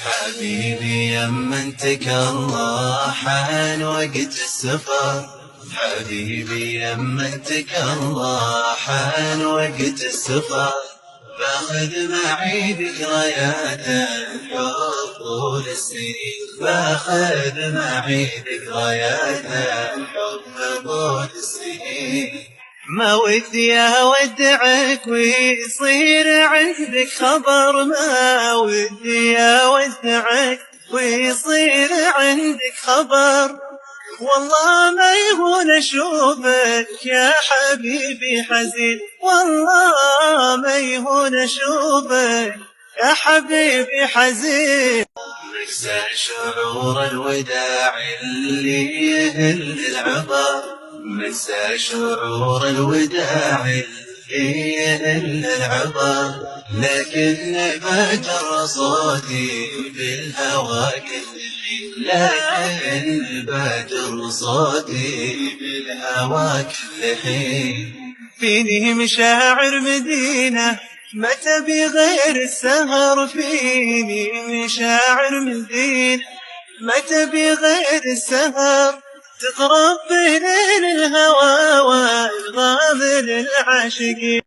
حبيبي يمنتك الله حان وقت السفر. حبيبي يمنتك الله حان وقت السفر. باخذ معي ذكريات الحب طول السنين. باخذ معي ذكريات الحب طول السنين. ما ودي اودعك ويصير عندك خبر. ما ودي اودعك ويصير عندك خبر. والله ما يهون اشوفك يا حبيبي حزين. والله ما يهون اشوفك يا حبيبي حزين. نكسى شعور الوداع اللي يهل العبر. نكسى شعور الوداع اللي يهل العبر. لكن بجر صوتي بالهوى كل حين. لكن بجر صوتي بالهوى كل حين. فيني مشاعر مدينة ما تبي غير السهر. فيني مشاعر مدينة ما تبي غير السهر. تقرب بين الهوى والغاب للعاشقين.